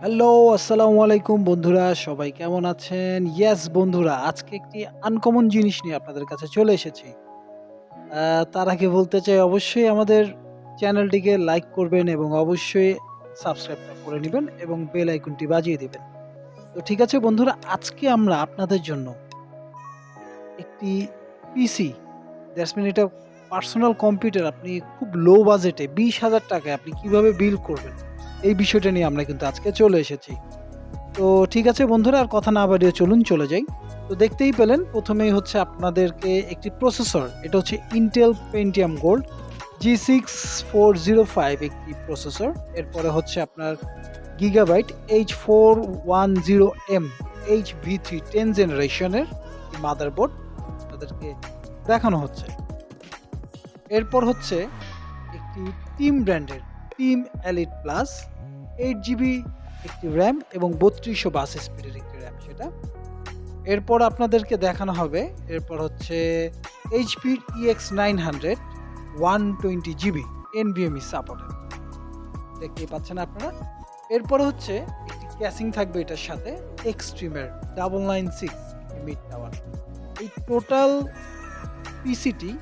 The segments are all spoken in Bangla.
হ্যালো, আসসালামু আলাইকুম বন্ধুরা, সবাই কেমন আছেন? ইয়েস বন্ধুরা, আজকে একটি আনকমন জিনিস নিয়ে আপনাদের কাছে চলে এসেছি। তার আগে বলতে চাই অবশ্যই আমাদের চ্যানেলটিকে লাইক করবেন এবং অবশ্যই সাবস্ক্রাইবটা করে নিবেন এবং বেল আইকনটি বাজিয়ে দিবেন। তো ঠিক আছে বন্ধুরা, আজকে আমরা আপনাদের জন্য একটি পিসি দ্যাটস মিন এটা পার্সোনাল কম্পিউটার আপনি খুব লো বাজেটে 20,000 টাকায় আপনি কিভাবে বিল্ড করবেন, এই বিষয়টা নিয়ে আমরা কিন্তু আজকে চলে এসেছি। তো ঠিক আছে বন্ধুরা, আর কথা না বাড়িয়ে চলুন চলে যাই। তো দেখতেই পেলেন প্রথমেই হচ্ছে আপনাদেরকে একটি প্রসেসর, এটা হচ্ছে Intel Pentium Gold G6405 একটি প্রসেসর। এরপরে হচ্ছে আপনার Gigabyte H410M HV3 10 জেনারেশনের মাদারবোর্ড আপনাদেরকে দেখানো হচ্ছে। এরপর হচ্ছে একটি টিম ব্র্যান্ডের টিম এলিট প্লাস 8GB একটি র্যাম এবং 3222 স্পিডের একটি র্যাম সেটা। এরপর আপনাদেরকে দেখানো হবে, এরপর হচ্ছে HP EX900 120GB NVMe supported, দেখতেই পাচ্ছেন আপনারা। এরপরে হচ্ছে একটি ক্যাসিং থাকবে এটার সাথে এক্সট্রিমের 996 মিড টাওয়ার। এই টোটাল পিসিটি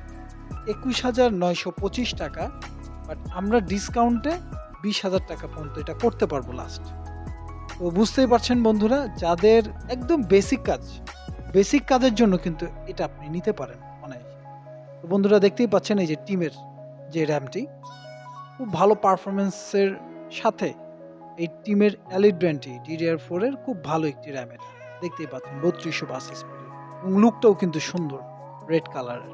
21,925 টাকা, বাট আমরা ডিসকাউন্টে 20,000 টাকা পর্যন্ত এটা করতে পারবো লাস্ট। তো বুঝতেই পারছেন বন্ধুরা, যাদের একদম বেসিক কাজের জন্য কিন্তু এটা আপনি নিতে পারেন অনায়াসে। তো বন্ধুরা দেখতেই পাচ্ছেন এই যে টিমের যে র্যামটি খুব ভালো পারফরমেন্সের সাথে এই টিমের এলিট ব্র্যান্ডটি DDR4 এর খুব ভালো একটি র্যাম, এটা দেখতেই পাচ্ছেন 3222 স্পিডের এবং লুকটাও কিন্তু সুন্দর রেড কালারের।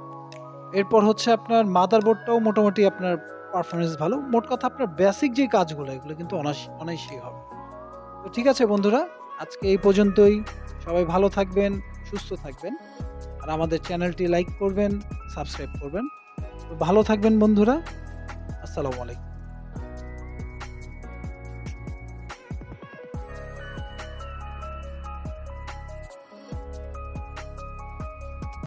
এরপর হচ্ছে আপনার মাদারবোর্ডটাও মোটামুটি আপনার পারফরমেন্স ভালো। মোট কথা আপনার বেসিক যে কাজগুলো এগুলো কিন্তু অনায়াসেই হবে। তো ঠিক আছে বন্ধুরা, আজকে এই পর্যন্তই। সবাই ভালো থাকবেন, সুস্থ থাকবেন, আর আমাদের চ্যানেলটি লাইক করবেন, সাবস্ক্রাইব করবেন। তো ভালো থাকবেন বন্ধুরা। আসসালামু আলাইকুম।